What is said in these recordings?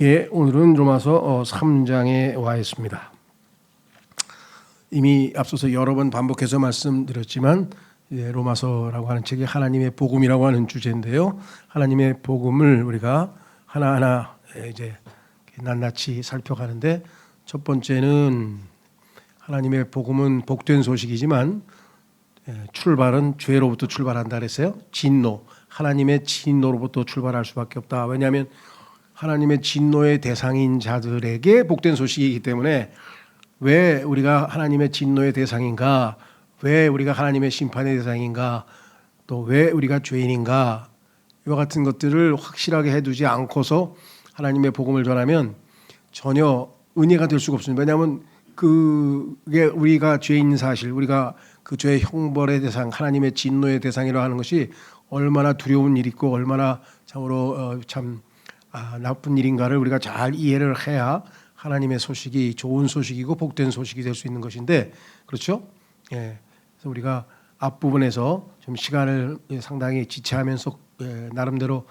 예, 오늘은 로마서 3장에 와 있습니다. 이미 앞서서 여러 번 반복해서 말씀드렸지만 로마서라고 하는 책이 하나님의 복음이라고 하는 주제인데요. 하나님의 복음을 우리가 하나하나 이제 낱낱이 살펴가는데, 첫 번째는 하나님의 복음은 복된 소식이지만 출발은 죄로부터 출발한다 그랬어요. 진노, 하나님의 진노로부터 출발할 수밖에 없다. 왜냐하면 하나님의 진노의 대상인 자들에게 복된 소식이기 때문에, 왜 우리가 하나님의 진노의 대상인가, 왜 우리가 하나님의 심판의 대상인가, 또 왜 우리가 죄인인가, 이와 같은 것들을 확실하게 해두지 않고서 하나님의 복음을 전하면 전혀 은혜가 될 수가 없습니다. 왜냐하면 그게 우리가 죄인 사실, 우리가 그 죄의 형벌의 대상, 하나님의 진노의 대상이라고 하는 것이 얼마나 두려운 일이고 얼마나 참으로 나쁜 일인가를 우리가 잘 이해를 해야 하나님의 소식이 좋은 소식이고 복된 소식이 될 수 있는 것인데, 그렇죠? 예. 그래서 우리가 앞부분에서 좀 시간을 상당히 지체하면서 나름대로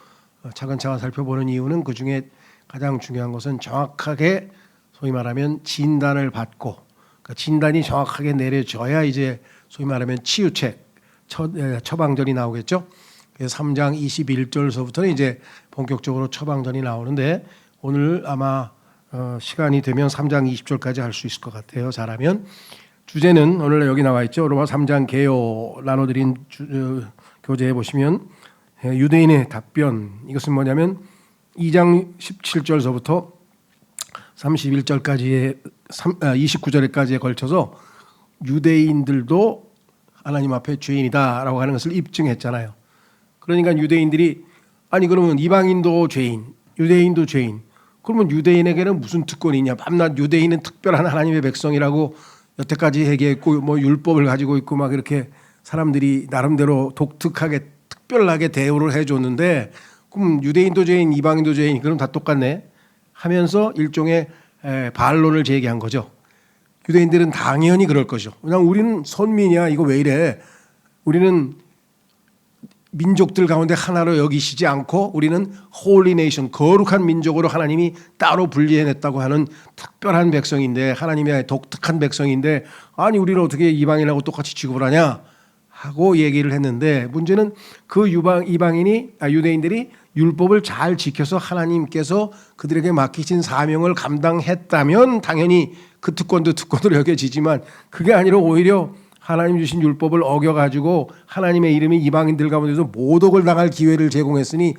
차근차근 살펴보는 이유는, 그 중에 가장 중요한 것은 정확하게 소위 말하면 진단을 받고, 그러니까 진단이 정확하게 내려져야 이제 소위 말하면 치유책, 처방전이 나오겠죠. 3장 21절서부터는 이제 본격적으로 처방전이 나오는데, 오늘 아마 시간이 되면 3장 20절까지 할 수 있을 것 같아요. 잘하면. 주제는 오늘 여기 나와 있죠. 로마 3장 개요 나눠드린 교재에 보시면 유대인의 답변, 이것은 뭐냐면 2장 17절서부터 31절까지의 29절까지에 걸쳐서 유대인들도 하나님 앞에 죄인이다라고 하는 것을 입증했잖아요. 그러니까 유대인들이, 아니 그러면 이방인도 죄인, 유대인도 죄인, 그러면 유대인에게는 무슨 특권이 있냐? 밤낮 유대인은 특별한 하나님의 백성이라고 여태까지 얘기했고, 뭐 율법을 가지고 있고 막 이렇게 사람들이 나름대로 독특하게 특별하게 대우를 해줬는데, 그럼 유대인도 죄인, 이방인도 죄인, 그럼 다 똑같네 하면서 일종의 반론을 제기한 거죠. 유대인들은 당연히 그럴 것이죠. 그냥 우리는 선민이야, 이거 왜 이래? 우리는 민족들 가운데 하나로 여기시지 않고 우리는 홀리 네이션, 거룩한 민족으로 하나님이 따로 분리해냈다고 하는 특별한 백성인데, 하나님의 독특한 백성인데, 아니 우리는 어떻게 이방인하고 똑같이 취급을 하냐 하고 얘기를 했는데, 문제는 그 유대인들이 율법을 잘 지켜서 하나님께서 그들에게 맡기신 사명을 감당했다면 당연히 그 특권으로 여겨지지만, 그게 아니라 오히려 하나님 주신 율법을 어겨가지고 하나님의 이름이 이방인들 가운데서 모독을 당할 기회를 제공했으니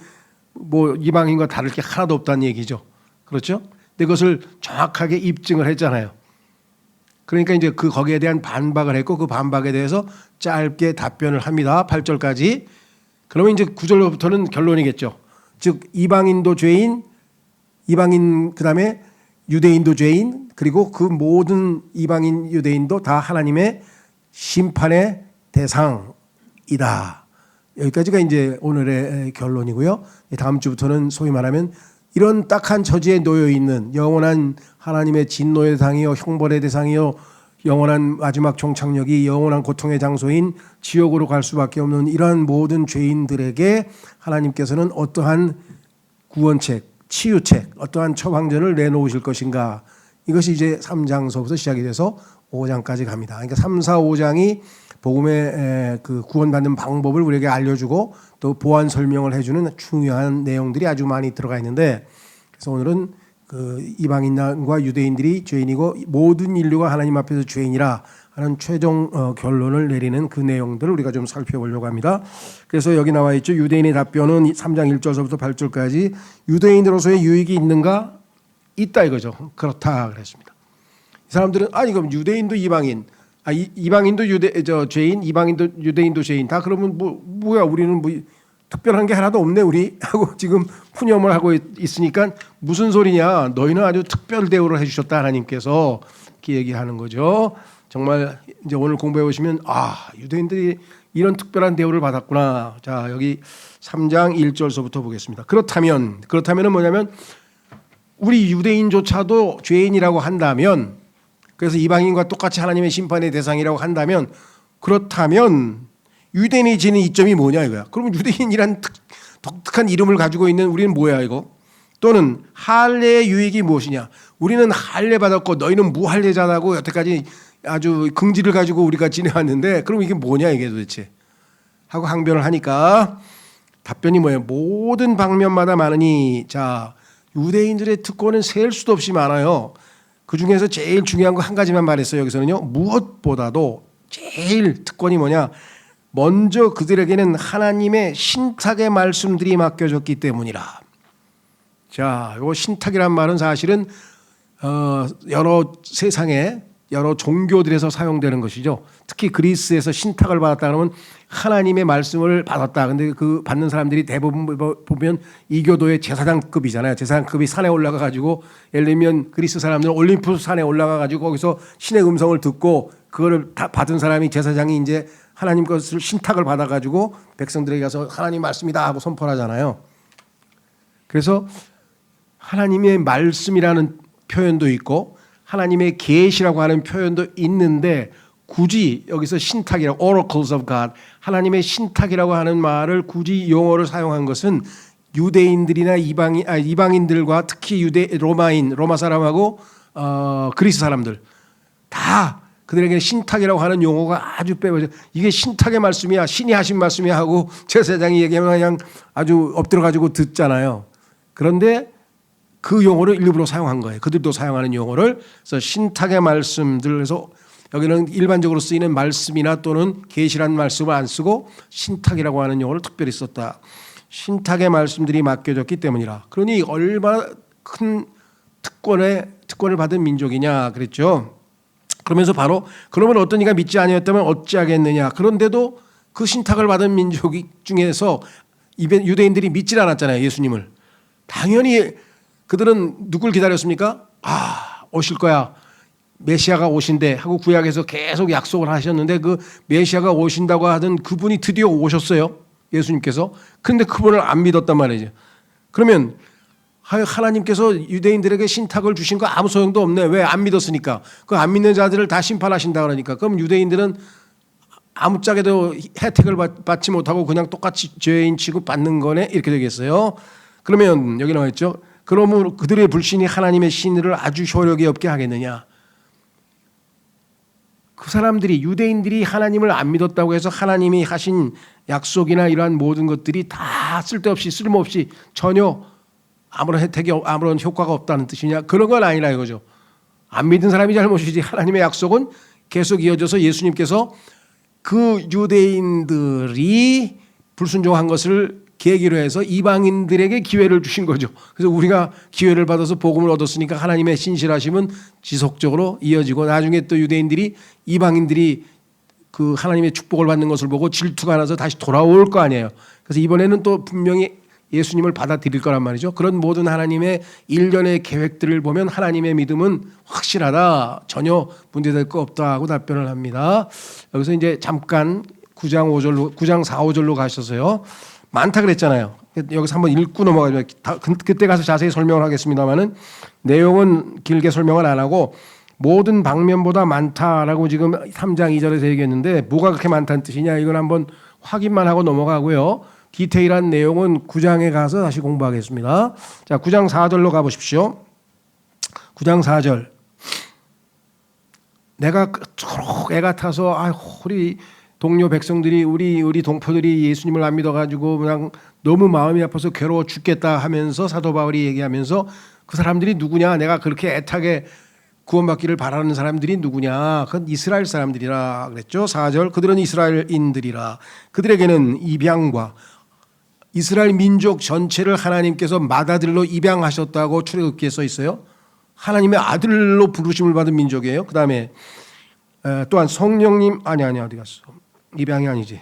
뭐 이방인과 다를 게 하나도 없다는 얘기죠. 그렇죠? 근데 그것을 정확하게 입증을 했잖아요. 그러니까 이제 거기에 대한 반박을 했고, 그 반박에 대해서 짧게 답변을 합니다. 8절까지. 그러면 이제 9절부터는 결론이겠죠. 즉 이방인도 죄인, 이방인 그다음에 유대인도 죄인, 그리고 그 모든 이방인 유대인도 다 하나님의 심판의 대상이다. 여기까지가 이제 오늘의 결론이고요. 다음 주부터는 소위 말하면 이런 딱한 처지에 놓여 있는 영원한 하나님의 진노의 대상이요, 형벌의 대상이요, 영원한 마지막 종착역이 영원한 고통의 장소인 지옥으로 갈 수밖에 없는 이러한 모든 죄인들에게 하나님께서는 어떠한 구원책, 치유책, 어떠한 처방전을 내놓으실 것인가, 이것이 이제 3장서부터 시작이 돼서 5장까지 갑니다. 그러니까 3, 4, 5장이 복음의 그 구원받는 방법을 우리에게 알려주고 또 보완 설명을 해주는 중요한 내용들이 아주 많이 들어가 있는데, 그래서 오늘은 그 이방인과 유대인들이 죄인이고 모든 인류가 하나님 앞에서 죄인이라 하는 최종 결론을 내리는 그 내용들을 우리가 좀 살펴보려고 합니다. 그래서 여기 나와 있죠. 유대인의 답변은 3장 1절서부터 8절까지 유대인으로서의 유익이 있는가? 있다 이거죠. 그렇다 그랬습니다. 이 사람들은, 아니 그럼 유대인도 이방인, 이방인도 죄인, 이방인도 유대인도 죄인, 다 그러면 뭐야 우리는 뭐 특별한 게 하나도 없네 우리 하고 지금 푸념을 하고 있으니까, 무슨 소리냐, 너희는 아주 특별 대우를 해주셨다 하나님께서, 이렇게 얘기하는 거죠. 정말 이제 오늘 공부해 보시면, 유대인들이 이런 특별한 대우를 받았구나. 자, 여기 3장 1절서부터 보겠습니다. 그렇다면은 뭐냐면, 우리 유대인조차도 죄인이라고 한다면, 그래서 이방인과 똑같이 하나님의 심판의 대상이라고 한다면, 그렇다면 유대인이 지는 이점이 뭐냐 이거야. 그러면 유대인이란 독특한 이름을 가지고 있는 우리는 뭐야 이거? 또는 할례의 유익이 무엇이냐? 우리는 할례 받았고 너희는 무할례자라고 여태까지 아주 긍지를 가지고 우리가 지내왔는데 그럼 이게 뭐냐 이게 도대체 하고 항변을 하니까 답변이 뭐예요? 모든 방면마다 많으니 자 유대인들의 특권은 셀 수도 없이 많아요. 그중에서 제일 중요한 거 한 가지만 말했어요. 여기서는요. 무엇보다도 제일 특권이 뭐냐? 먼저 그들에게는 하나님의 신탁의 말씀들이 맡겨졌기 때문이라. 자, 요 신탁이란 말은 사실은 여러 세상에 여러 종교들에서 사용되는 것이죠. 특히 그리스에서 신탁을 받았다 그러면 하나님의 말씀을 받았다. 근데 그 받는 사람들이 대부분 보면 이교도의 제사장급이잖아요. 제사장급이 산에 올라가 가지고 예를 들면 그리스 사람들은 올림푸스 산에 올라가 가지고 거기서 신의 음성을 듣고 그거를 다 받은 사람이 제사장이 이제 하나님 것을 신탁을 받아 가지고 백성들에게 가서 하나님 말씀이다 하고 선포하잖아요. 그래서 하나님의 말씀이라는 표현도 있고 하나님의 계시라고 하는 표현도 있는데 굳이 여기서 신탁이라고 oracles of God 하나님의 신탁이라고 하는 말을 굳이 용어를 사용한 것은 유대인들이나 이방인들과 특히 로마 사람하고 그리스 사람들 다 그들에게 신탁이라고 하는 용어가 아주 빼버려. 이게 신탁의 말씀이야, 신이 하신 말씀이야 하고 제사장이 얘기하면 그냥 아주 엎드려 가지고 듣잖아요. 그런데 그 용어를 일부러 사용한 거예요. 그들도 사용하는 용어를. 그래서 신탁의 말씀들에서 여기는 일반적으로 쓰이는 말씀이나 또는 계시라는 말씀을 안 쓰고 신탁이라고 하는 용어를 특별히 썼다. 신탁의 말씀들이 맡겨졌기 때문이라. 그러니 얼마나 큰 특권을 받은 민족이냐 그랬죠. 그러면서 바로 그러면 어떤 이가 믿지 아니었다면 어찌하겠느냐. 그런데도 그 신탁을 받은 민족 중에서 유대인들이 믿질 않았잖아요. 예수님을. 당연히 그들은 누굴 기다렸습니까? 오실 거야. 메시아가 오신대 하고 구약에서 계속 약속을 하셨는데 그 메시아가 오신다고 하던 그분이 드디어 오셨어요. 예수님께서. 그런데 그분을 안 믿었단 말이죠. 그러면 하나님께서 유대인들에게 신탁을 주신 거 아무 소용도 없네. 왜? 안 믿었으니까. 그 안 믿는 자들을 다 심판하신다 그러니까. 그럼 유대인들은 아무짝에도 혜택을 받지 못하고 그냥 똑같이 죄인 취급받는 거네. 이렇게 되겠어요. 그러면 여기 나와 있죠. 그러므로 그들의 불신이 하나님의 신을 아주 효력이 없게 하겠느냐. 그 사람들이 유대인들이 하나님을 안 믿었다고 해서 하나님이 하신 약속이나 이러한 모든 것들이 다 쓸데없이 쓸모없이 전혀 아무런 혜택이 아무런 효과가 없다는 뜻이냐. 그런 건 아니라 이거죠. 안 믿은 사람이 잘못이지 하나님의 약속은 계속 이어져서 예수님께서 그 유대인들이 불순종한 것을 계기로 해서 이방인들에게 기회를 주신 거죠. 그래서 우리가 기회를 받아서 복음을 얻었으니까 하나님의 신실하심은 지속적으로 이어지고 나중에 또 유대인들이 이방인들이 그 하나님의 축복을 받는 것을 보고 질투가 나서 다시 돌아올 거 아니에요. 그래서 이번에는 또 분명히 예수님을 받아들일 거란 말이죠. 그런 모든 하나님의 일련의 계획들을 보면 하나님의 믿음은 확실하다. 전혀 문제될 거 없다 하고 답변을 합니다. 여기서 이제 잠깐 9장 4, 5절로 가셔서요. 많다 그랬잖아요. 여기서 한번 읽고 넘어가죠. 그때 가서 자세히 설명을 하겠습니다만은 내용은 길게 설명을 안 하고 모든 방면보다 많다라고 지금 3장 2절에서 얘기했는데 뭐가 그렇게 많다는 뜻이냐 이건 한번 확인만 하고 넘어가고요. 디테일한 내용은 9장에 가서 다시 공부하겠습니다. 자, 9장 4절로 가보십시오. 9장 4절. 내가 그토록 애가 타서 우리 동료 백성들이 우리 동포들이 예수님을 안 믿어가지고 그냥 너무 마음이 아파서 괴로워 죽겠다 하면서 사도 바울이 얘기하면서 그 사람들이 누구냐? 내가 그렇게 애타게 구원받기를 바라는 사람들이 누구냐? 그건 이스라엘 사람들이라 그랬죠. 4절. 그들은 이스라엘인들이라. 그들에게는 입양과 이스라엘 민족 전체를 하나님께서 맏아들로 입양하셨다고 출애굽기에 써 있어요. 하나님의 아들로 부르심을 받은 민족이에요. 그 다음에 또한 성령님 아니 어디 갔어? 입양이 아니지.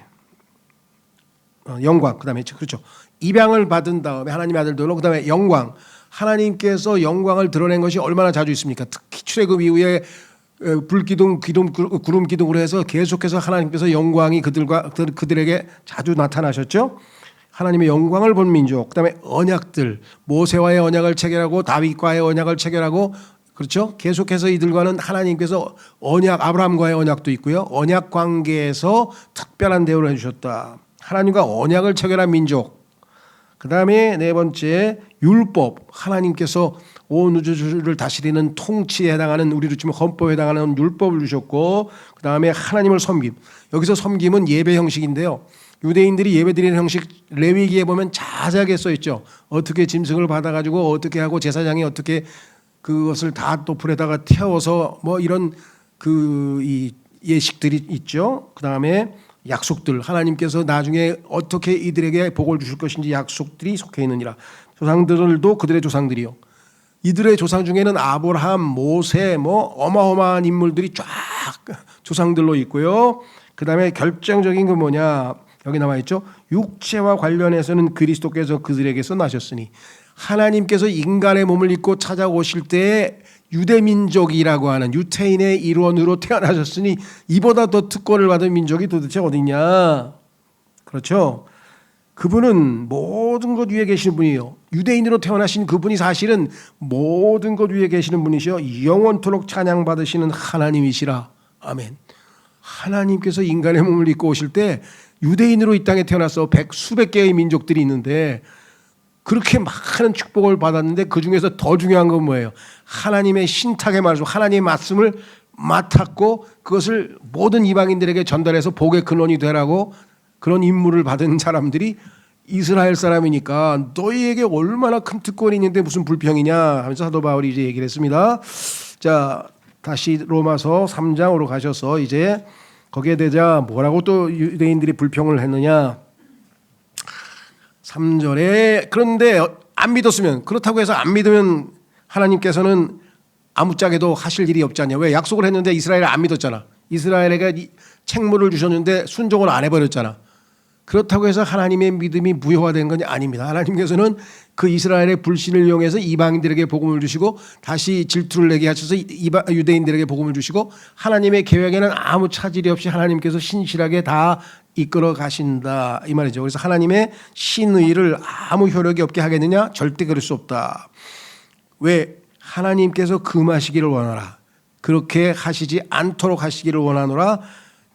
영광. 그 다음에 그렇죠. 입양을 받은 다음에 하나님의 아들들로 그 다음에 영광. 하나님께서 영광을 드러낸 것이 얼마나 자주 있습니까? 특히 출애굽 이후에 불기둥, 구름 기둥으로 해서 계속해서 하나님께서 영광이 그들에게 자주 나타나셨죠. 하나님의 영광을 본 민족. 그다음에 언약들, 모세와의 언약을 체결하고 다윗과의 언약을 체결하고 그렇죠. 계속해서 이들과는 하나님께서 언약, 아브라함과의 언약도 있고요. 언약 관계에서 특별한 대우를 해주셨다. 하나님과 언약을 체결한 민족. 그 다음에 네 번째 율법. 하나님께서 온 우주를 다스리는 통치에 해당하는, 우리로 치면 헌법에 해당하는 율법을 주셨고, 그 다음에 하나님을 섬김. 여기서 섬김은 예배 형식인데요. 유대인들이 예배드리는 형식 레위기에 보면 자세하게 써 있죠. 어떻게 짐승을 받아가지고 어떻게 하고 제사장이 어떻게 그것을 다 또 불에다가 태워서 뭐 이런 이 예식들이 있죠. 그 다음에 약속들, 하나님께서 나중에 어떻게 이들에게 복을 주실 것인지 약속들이 속해 있느니라. 조상들도 그들의 조상들이요. 이들의 조상 중에는 아브라함, 모세, 뭐 어마어마한 인물들이 쫙 조상들로 있고요. 그 다음에 결정적인 건 뭐냐? 여기 나와 있죠. 육체와 관련해서는 그리스도께서 그들에게서 나셨으니, 하나님께서 인간의 몸을 입고 찾아오실 때에 유대민족이라고 하는 유태인의 일원으로 태어나셨으니 이보다 더 특권을 받은 민족이 도대체 어디냐? 그렇죠. 그분은 모든 것 위에 계시는 분이에요. 유대인으로 태어나신 그분이 사실은 모든 것 위에 계시는 분이시요 영원토록 찬양받으시는 하나님이시라. 아멘. 하나님께서 인간의 몸을 입고 오실 때 유대인으로 이 땅에 태어나서 수백 개의 민족들이 있는데 그렇게 많은 축복을 받았는데 그중에서 더 중요한 건 뭐예요? 하나님의 신탁의 말씀, 하나님의 말씀을 맡았고 그것을 모든 이방인들에게 전달해서 복의 근원이 되라고 그런 임무를 받은 사람들이 이스라엘 사람이니까 너희에게 얼마나 큰 특권이 있는데 무슨 불평이냐 하면서 사도 바울이 이제 얘기를 했습니다. 자, 다시 로마서 3장으로 가셔서 이제 거기에 대자 뭐라고 또 유대인들이 불평을 했느냐. 3절에 그런데 안 믿었으면, 그렇다고 해서 안 믿으면 하나님께서는 아무짝에도 하실 일이 없지 않냐. 왜? 약속을 했는데 이스라엘을 안 믿었잖아. 이스라엘에게 책무를 주셨는데 순종을 안 해버렸잖아. 그렇다고 해서 하나님의 믿음이 무효화된 건 아닙니다. 하나님께서는 그 이스라엘의 불신을 이용해서 이방인들에게 복음을 주시고 다시 질투를 내게 하셔서 유대인들에게 복음을 주시고 하나님의 계획에는 아무 차질이 없이 하나님께서 신실하게 다 이끌어 가신다 이 말이죠. 그래서 하나님의 신의를 아무 효력이 없게 하겠느냐? 절대 그럴 수 없다. 왜? 하나님께서 금하시기를 원하라. 그렇게 하시지 않도록 하시기를 원하노라.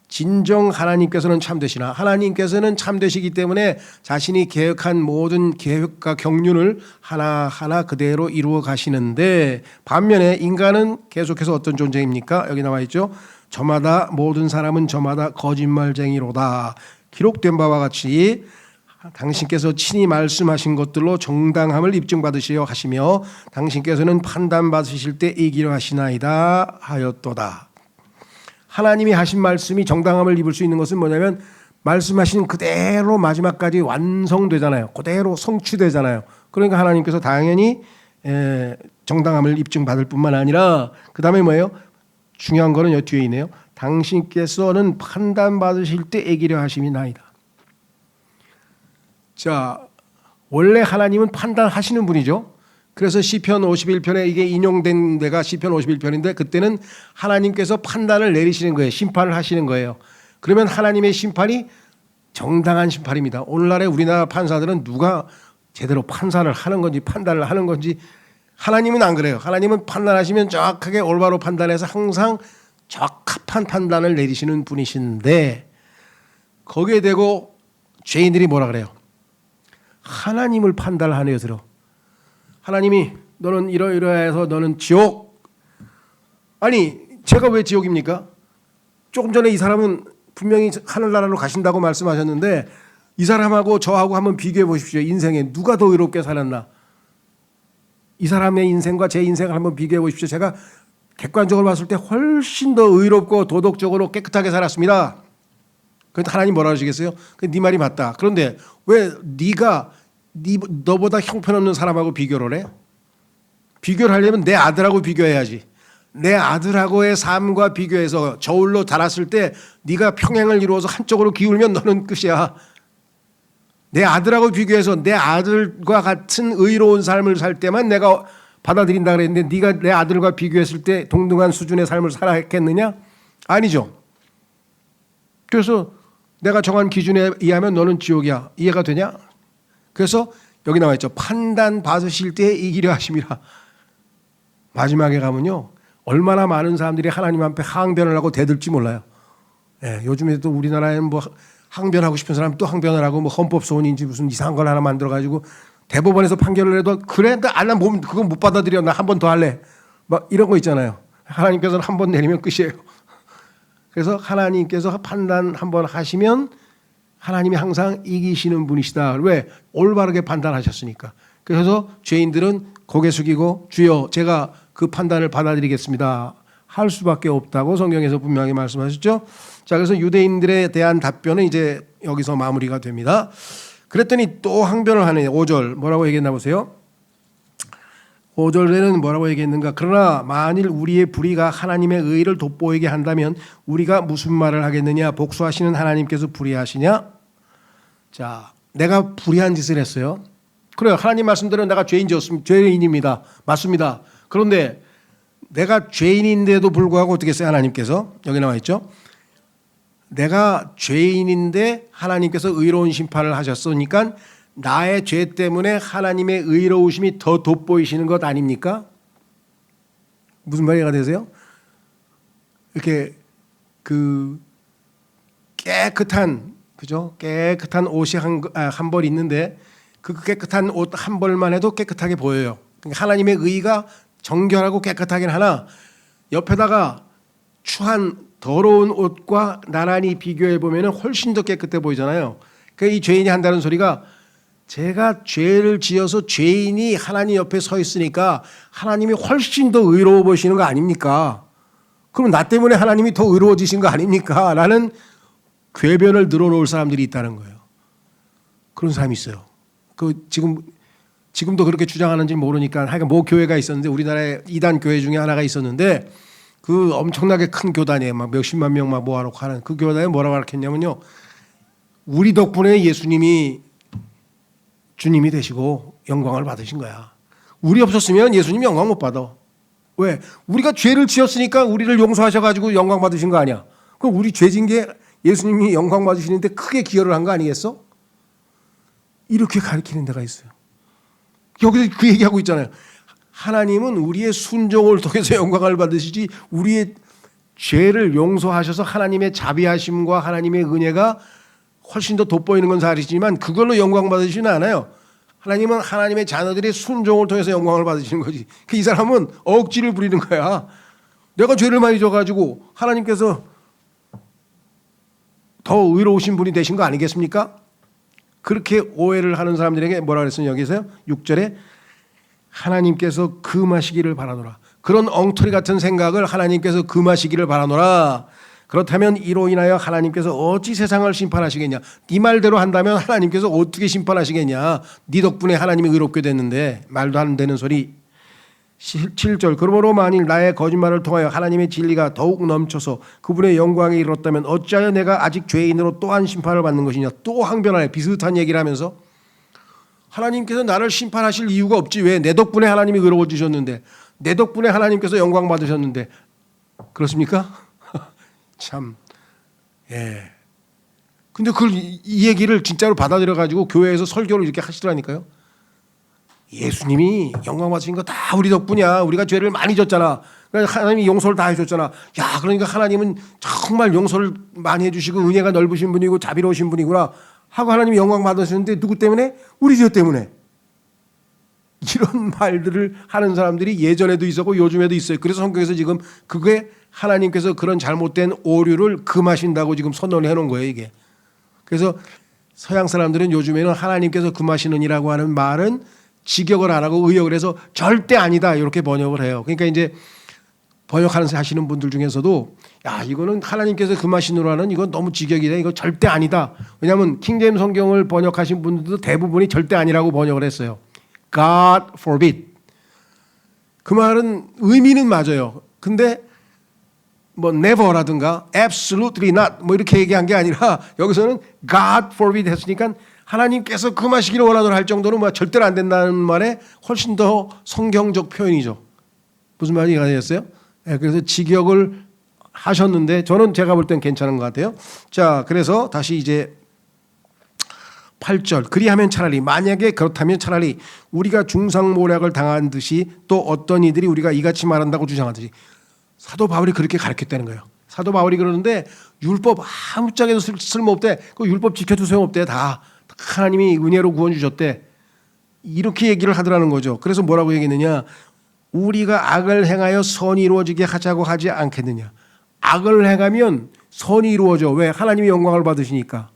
진정 하나님께서는 참되시나. 하나님께서는 참되시기 때문에 자신이 계획한 모든 계획과 경륜을 하나하나 그대로 이루어 가시는데, 반면에 인간은 계속해서 어떤 존재입니까? 여기 나와 있죠. 저마다 모든 사람은 저마다 거짓말쟁이로다. 기록된 바와 같이 당신께서 친히 말씀하신 것들로 정당함을 입증받으시려 하시며 당신께서는 판단받으실 때 이기려 하시나이다 하였도다. 하나님이 하신 말씀이 정당함을 입을 수 있는 것은 뭐냐면 말씀하신 그대로 마지막까지 완성되잖아요. 그대로 성취되잖아요. 그러니까 하나님께서 당연히 정당함을 입증받을 뿐만 아니라 그 다음에 뭐예요? 중요한 거는 여기 뒤에 있네요. 당신께서는 판단받으실 때 애기려 하심이나이다. 자, 원래 하나님은 판단하시는 분이죠. 그래서 시편 51편에 이게 인용된 데가 시편 51편인데 그때는 하나님께서 판단을 내리시는 거예요. 심판을 하시는 거예요. 그러면 하나님의 심판이 정당한 심판입니다. 오늘날의 우리나라 판사들은 누가 제대로 판사를 하는 건지 판단을 하는 건지, 하나님은 안 그래요. 하나님은 판단하시면 정확하게 올바로 판단해서 항상 적합한 판단을 내리시는 분이신데 거기에 대고 죄인들이 뭐라 그래요? 하나님을 판단하네요. 들어. 하나님이 너는 이러이러해서 너는 지옥. 아니 제가 왜 지옥입니까? 조금 전에 이 사람은 분명히 하늘나라로 가신다고 말씀하셨는데 이 사람하고 저하고 한번 비교해 보십시오. 인생에 누가 더 의롭게 살았나? 이 사람의 인생과 제 인생을 한번 비교해 보십시오. 제가 객관적으로 봤을 때 훨씬 더 의롭고 도덕적으로 깨끗하게 살았습니다. 그런데 하나님 뭐라 하시겠어요? 네 말이 맞다. 그런데 왜 너보다 형편없는 사람하고 비교를 해? 비교를 하려면 내 아들하고 비교해야지. 내 아들하고의 삶과 비교해서 저울로 달았을 때 네가 평행을 이루어서 한쪽으로 기울면 너는 끝이야. 내 아들하고 비교해서 내 아들과 같은 의로운 삶을 살 때만 내가 받아들인다 그랬는데 네가 내 아들과 비교했을 때 동등한 수준의 삶을 살았겠느냐? 아니죠. 그래서 내가 정한 기준에 의하면 너는 지옥이야. 이해가 되냐? 그래서 여기 나와 있죠. 판단 받으실 때 이기려 하심이라. 마지막에 가면요. 얼마나 많은 사람들이 하나님 앞에 항변을 하고 대들지 몰라요. 예, 요즘에도 우리나라에는 뭐 항변하고 싶은 사람이 또 항변을 하고 뭐 헌법 소원인지 무슨 이상한 걸 하나 만들어 가지고 대법원에서 판결을 해도 그래 난 그건 못 받아들여 나 한 번 더 할래 막 이런 거 있잖아요. 하나님께서는 한 번 내리면 끝이에요. 그래서 하나님께서 판단 한 번 하시면 하나님이 항상 이기시는 분이시다. 왜? 올바르게 판단하셨으니까. 그래서 죄인들은 고개 숙이고 주여 제가 그 판단을 받아들이겠습니다 할 수밖에 없다고 성경에서 분명히 말씀하셨죠. 자, 그래서 유대인들에 대한 답변은 이제 여기서 마무리가 됩니다. 그랬더니 또 항변을 하네요. 5절 뭐라고 얘기했나 보세요. 5절에는 뭐라고 얘기했는가. 그러나 만일 우리의 불의가 하나님의 의를 돋보이게 한다면 우리가 무슨 말을 하겠느냐. 복수하시는 하나님께서 불의하시냐. 자, 내가 불의한 짓을 했어요. 그래요. 하나님 말씀대로 내가 죄인입니다. 맞습니다. 그런데 내가 죄인인데도 불구하고 어떻게 했어요? 하나님께서 여기 나와 있죠. 내가 죄인인데 하나님께서 의로운 심판을 하셨으니까 나의 죄 때문에 하나님의 의로우심이 더 돋보이시는 것 아닙니까? 무슨 말이가 되세요? 이렇게 그 깨끗한 그죠? 깨끗한 옷이 한 벌 있는데 그 깨끗한 옷 한 벌만 해도 깨끗하게 보여요. 그러니까 하나님의 의가 정결하고 깨끗하긴 하나 옆에다가 추한 더러운 옷과 나란히 비교해 보면 훨씬 더 깨끗해 보이잖아요. 그러니까 이 죄인이 한다는 소리가 제가 죄를 지어서 죄인이 하나님 옆에 서 있으니까 하나님이 훨씬 더 의로워 보시는 거 아닙니까? 그럼 나 때문에 하나님이 더 의로워지신 거 아닙니까? 라는 궤변을 늘어놓을 사람들이 있다는 거예요. 그런 사람이 있어요. 그 지금도 그렇게 주장하는지 모르니까 하여간 모 교회가 있었는데 우리나라에 이단 교회 중에 하나가 있었는데 그 엄청나게 큰 교단이에요. 막 몇십만 명 막 모아놓고 하는 그 교단에 뭐라고 가르쳤냐면요. 우리 덕분에 예수님이 주님이 되시고 영광을 받으신 거야. 우리 없었으면 예수님 영광 못 받아. 왜? 우리가 죄를 지었으니까 우리를 용서하셔가지고 영광 받으신 거 아니야. 그럼 우리 죄진 게 예수님이 영광 받으시는데 크게 기여를 한 거 아니겠어? 이렇게 가르치는 데가 있어요. 여기서 그 얘기하고 있잖아요. 하나님은 우리의 순종을 통해서 영광을 받으시지 우리의 죄를 용서하셔서 하나님의 자비하심과 하나님의 은혜가 훨씬 더 돋보이는 건 사실이지만 그걸로 영광 받으시지는 않아요. 하나님은 하나님의 자녀들의 순종을 통해서 영광을 받으시는 거지. 이 사람은 억지를 부리는 거야. 내가 죄를 많이 져가지고 하나님께서 더 의로우신 분이 되신 거 아니겠습니까? 그렇게 오해를 하는 사람들에게 뭐라 그랬어요? 여기서요? 6절에 하나님께서 금하시기를 바라노라. 그런 엉터리 같은 생각을 하나님께서 금하시기를 바라노라. 그렇다면 이로 인하여 하나님께서 어찌 세상을 심판하시겠냐. 네 말대로 한다면 하나님께서 어떻게 심판하시겠냐. 네 덕분에 하나님이 의롭게 됐는데 말도 안 되는 소리. 7절 그러므로 만일 나의 거짓말을 통하여 하나님의 진리가 더욱 넘쳐서 그분의 영광에 이르렀다면 어찌하여 내가 아직 죄인으로 또한 심판을 받는 것이냐. 또 항변하네. 비슷한 얘기를 하면서 하나님께서 나를 심판하실 이유가 없지. 왜? 내 덕분에 하나님이 의로워지셨는데 내 덕분에 하나님께서 영광 받으셨는데 그렇습니까? 참, 예. 근데 그걸 이 얘기를 진짜로 받아들여 가지고 교회에서 설교를 이렇게 하시더라니까요. 예수님이 영광 받으신 거 다 우리 덕분이야. 우리가 죄를 많이 졌잖아. 그러니까 하나님이 용서를 다 해줬잖아. 야, 그러니까 하나님은 정말 용서를 많이 해주시고 은혜가 넓으신 분이고 자비로우신 분이구나 하고 하나님이 영광 받으셨는데 누구 때문에? 우리 죄 때문에. 이런 말들을 하는 사람들이 예전에도 있었고 요즘에도 있어요. 그래서 성경에서 지금 그게 하나님께서 그런 잘못된 오류를 금하신다고 지금 선언을 해놓은 거예요, 이게. 그래서 서양 사람들은 요즘에는 하나님께서 금하시느니라고 하는 말은 직역을 안 하고 의역을 해서 절대 아니다 이렇게 번역을 해요. 그러니까 이제 번역하시는 분들 중에서도 야 이거는 하나님께서 금하시느라는 이건 너무 직역이다. 이거 절대 아니다. 왜냐하면 킹제임 성경을 번역하신 분들도 대부분이 절대 아니라고 번역을 했어요. God forbid. 그 말은 의미는 맞아요. 근데 뭐 never라든가 absolutely not 뭐 이렇게 얘기한 게 아니라 여기서는 God forbid 했으니까 하나님께서 금하시기를 원하노라 할 정도는 뭐 절대로 안 된다는 말에 훨씬 더 성경적 표현이죠. 무슨 말이 되겠어요? 네, 그래서 직역을 하셨는데 저는 제가 볼 땐 괜찮은 것 같아요. 자, 그래서 다시 이제 8절 그리하면 차라리 만약에 그렇다면 차라리 우리가 중상모략을 당한 듯이 또 어떤 이들이 우리가 이같이 말한다고 주장하듯이 사도 바울이 그렇게 가르쳤다는 거예요. 사도 바울이 그러는데 율법 아무짝에도 쓸모없대. 그 율법 지켜도 소용없대. 다 하나님이 은혜로 구원 주셨대. 이렇게 얘기를 하더라는 거죠. 그래서 뭐라고 얘기했느냐? 우리가 악을 행하여 선이 이루어지게 하자고 하지 않겠느냐. 악을 행하면 선이 이루어져. 왜? 하나님의 영광을 받으시니까.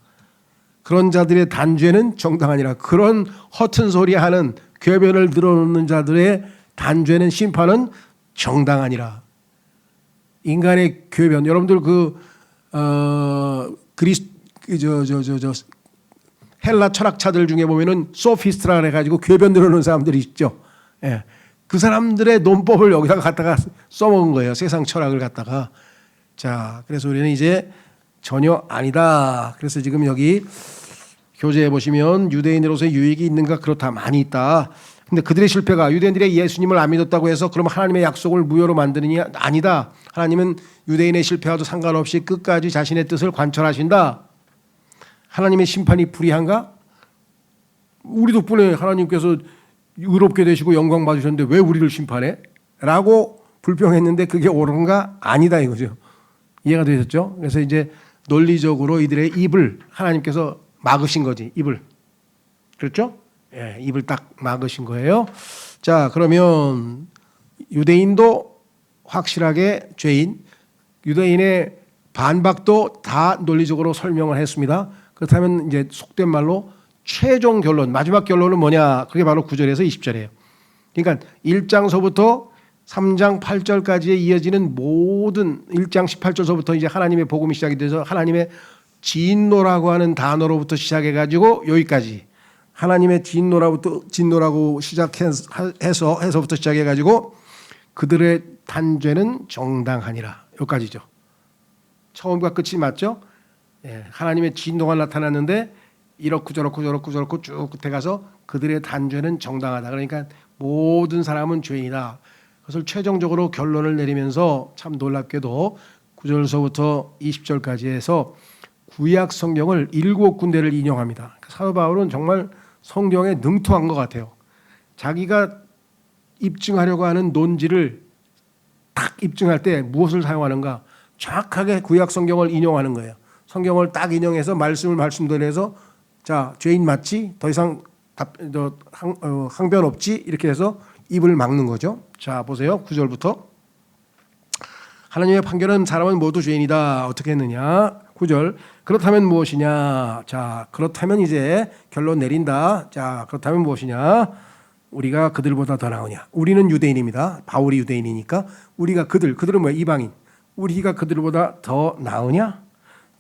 그런 자들의 단죄는 정당하니라. 그런 허튼 소리 하는 궤변을 늘어놓는 자들의 단죄는 심판은 정당하니라. 인간의 궤변. 여러분들 헬라 철학자들 중에 보면은 소피스트라 해가지고 궤변 늘어놓는 사람들이 있죠. 예. 그 사람들의 논법을 여기다가 갖다가 써먹은 거예요. 세상 철학을 갖다가. 자, 그래서 우리는 이제 전혀 아니다. 그래서 지금 여기 교재에 보시면 유대인으로서의 유익이 있는가? 그렇다. 많이 있다. 근데 그들의 실패가 유대인들의 예수님을 안 믿었다고 해서 그럼 하나님의 약속을 무효로 만드느냐? 아니다. 하나님은 유대인의 실패와도 상관없이 끝까지 자신의 뜻을 관철하신다. 하나님의 심판이 불의한가? 우리 덕분에 하나님께서 의롭게 되시고 영광 받으셨는데 왜 우리를 심판해? 라고 불평했는데 그게 옳은가? 아니다 이거죠. 이해가 되셨죠? 그래서 이제 논리적으로 이들의 입을 하나님께서 막으신 거지. 입을. 그렇죠? 예, 입을 딱 막으신 거예요. 자, 그러면 유대인도 확실하게 죄인, 유대인의 반박도 다 논리적으로 설명을 했습니다. 그렇다면 이제 속된 말로 최종 결론, 마지막 결론은 뭐냐? 그게 바로 9절에서 20절이에요. 그러니까 1장서부터 3장 8절까지에 이어지는 모든 1장 18절서부터 이제 하나님의 복음이 시작이 돼서 하나님의 진노라고 하는 단어로부터 시작해가지고 여기까지 하나님의 진노라고 시작해서부터 시작해가지고 그들의 단죄는 정당하니라. 여기까지죠. 처음과 끝이 맞죠? 예, 하나님의 진노가 나타났는데 이렇고 저렇고 쭉 끝에 가서 그들의 단죄는 정당하다. 그러니까 모든 사람은 죄인이다. 그것을 최종적으로 결론을 내리면서 참 놀랍게도 9절서부터 20절까지 해서 구약 성경을 7군데를 인용합니다. 사도 바울은 정말 성경에 능통한 것 같아요. 자기가 입증하려고 하는 논지를 딱 입증할 때 무엇을 사용하는가? 정확하게 구약 성경을 인용하는 거예요. 성경을 딱 인용해서 말씀대로 해서 자, 죄인 맞지? 더 이상 항변 없지? 이렇게 해서 입을 막는 거죠. 자, 보세요. 9절부터. 하나님의 판결은 사람은 모두 죄인이다. 어떻게 했느냐? 9절. 그렇다면 무엇이냐? 자, 그렇다면 이제 결론 내린다. 자, 그렇다면 무엇이냐? 우리가 그들보다 더 나으냐? 우리는 유대인입니다. 바울이 유대인이니까 우리가 그들은 뭐야? 이방인. 우리가 그들보다 더 나으냐?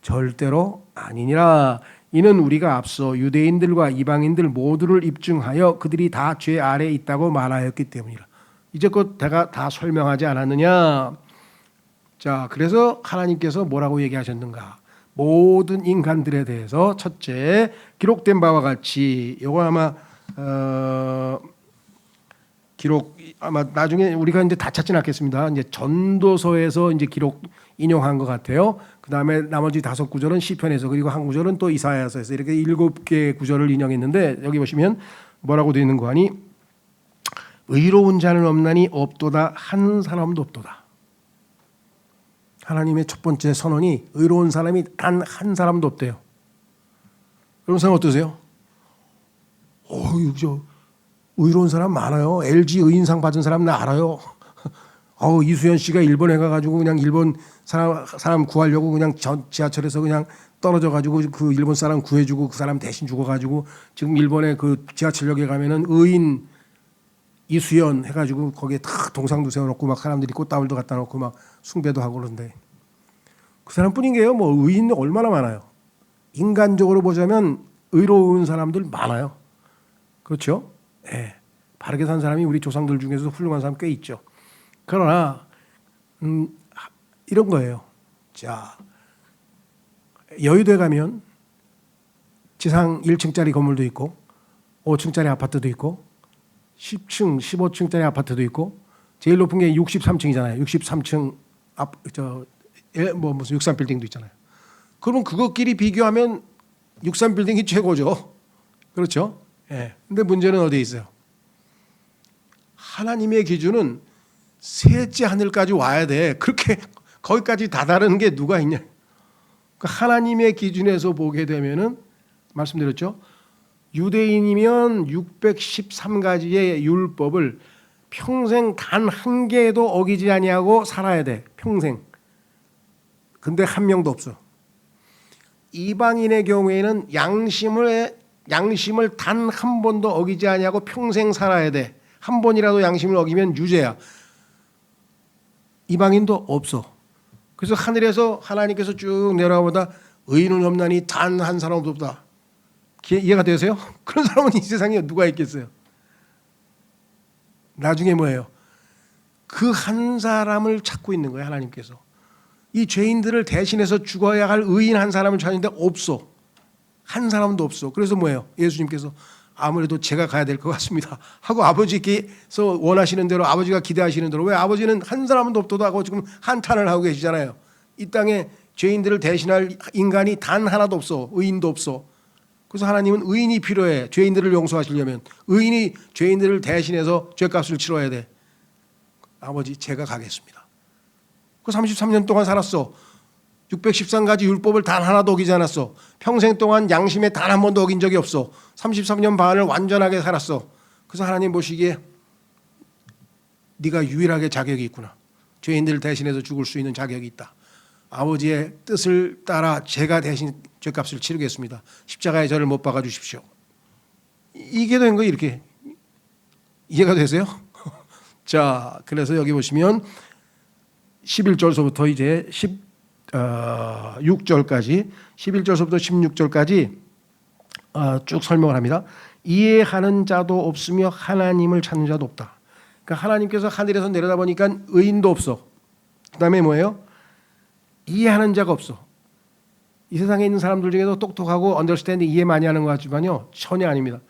절대로 아니니라. 이는 우리가 앞서 유대인들과 이방인들 모두를 입증하여 그들이 다 죄 아래에 있다고 말하였기 때문이라. 이제껏 내가 다 설명하지 않았느냐? 자, 그래서 하나님께서 뭐라고 얘기하셨는가? 모든 인간들에 대해서 첫째 기록된 바와 같이 이거 아마 나중에 우리가 이제 다 찾진 않겠습니다. 이제 전도서에서 이제 기록 인용한 것 같아요. 그 다음에 나머지 5구절은 시편에서 그리고 한 구절은 또 이사야서에서 이렇게 7개의 구절을 인용했는데 여기 보시면 뭐라고 되어 있는 거 아니? 의로운 자는 없나니 없도다 한 사람도 없도다. 하나님의 첫 번째 선언이 의로운 사람이 단 한 사람도 없대요. 여러분 생각 어떠세요? 저 의로운 사람 많아요. LG 의인상 받은 사람 나 알아요. 이수연 씨가 일본에 가가지고 그냥 일본 사람 구하려고 그냥 지하철에서 그냥 떨어져가지고 그 일본 사람 구해주고 그 사람 대신 죽어가지고 지금 일본에 그 지하철역에 가면은 의인 이수연 해가지고 거기에 다 동상도 세워놓고 막 사람들이 꽃다발도 갖다 놓고 막 숭배도 하고 그러는데 그 사람뿐인 게요. 뭐 의인 얼마나 많아요. 인간적으로 보자면 의로운 사람들 많아요. 그렇죠? 예. 바르게 산 사람이 우리 조상들 중에서도 훌륭한 사람 꽤 있죠. 그러나 이런 거예요. 자, 여의도에 가면 지상 1층짜리 건물도 있고 5층짜리 아파트도 있고 10층, 15층짜리 아파트도 있고 제일 높은 게 63층이잖아요. 63층 무슨 63빌딩도 있잖아요. 그러면 그것끼리 비교하면 63빌딩이 최고죠. 그렇죠? 예. 근데 문제는 어디에 있어요? 하나님의 기준은 셋째 하늘까지 와야 돼. 그렇게 거기까지 다다른 게 누가 있냐? 그러니까 하나님의 기준에서 보게 되면은 말씀드렸죠. 유대인이면 613가지의 율법을 평생 단 한 개도 어기지 아니하고 살아야 돼. 평생. 근데 한 명도 없어. 이방인의 경우에는 양심을 단 한 번도 어기지 아니하고 평생 살아야 돼. 한 번이라도 양심을 어기면 유죄야. 이방인도 없어. 그래서 하늘에서 하나님께서 쭉 내려가보다 의인은 없나니 단 한 사람도 없다. 이해가 되세요? 그런 사람은 이 세상에 누가 있겠어요? 나중에 뭐예요? 그 한 사람을 찾고 있는 거예요. 하나님께서. 이 죄인들을 대신해서 죽어야 할 의인 한 사람을 찾는데 없어. 한 사람도 없어. 그래서 뭐예요? 예수님께서 아무래도 제가 가야 될 것 같습니다 하고 아버지께서 원하시는 대로, 아버지가 기대하시는 대로, 왜 아버지는 한 사람도 없도다 하고 지금 한탄을 하고 계시잖아요. 이 땅에 죄인들을 대신할 인간이 단 하나도 없어. 의인도 없어. 그래서 하나님은 의인이 필요해. 죄인들을 용서하시려면 의인이 죄인들을 대신해서 죄값을 치러야 돼. 아버지 제가 가겠습니다. 그 33년 동안 살았어. 613가지 율법을 단 하나도 어기지 않았어. 평생 동안 양심에 단 한 번도 어긴 적이 없어. 33년 반을 완전하게 살았어. 그래서 하나님 보시기에 네가 유일하게 자격이 있구나. 죄인들을 대신해서 죽을 수 있는 자격이 있다. 아버지의 뜻을 따라 제가 대신 죄값을 치르겠습니다. 십자가에 저를 못 박아 주십시오. 이게 된 거 이렇게 이해가 되세요? 자, 그래서 여기 보시면 11절서부터 이제 16절까지 11절서부터 16절까지 쭉 설명을 합니다. 이해하는 자도 없으며 하나님을 찾는 자도 없다. 그러니까 하나님께서 하늘에서 내려다보니까 의인도 없어. 그다음에 뭐예요? 이해하는 자가 없어. 이 세상에 있는 사람들 중에도 똑똑하고 언더스탠딩 이해 많이 하는 것 같지만요, 전혀 아닙니다.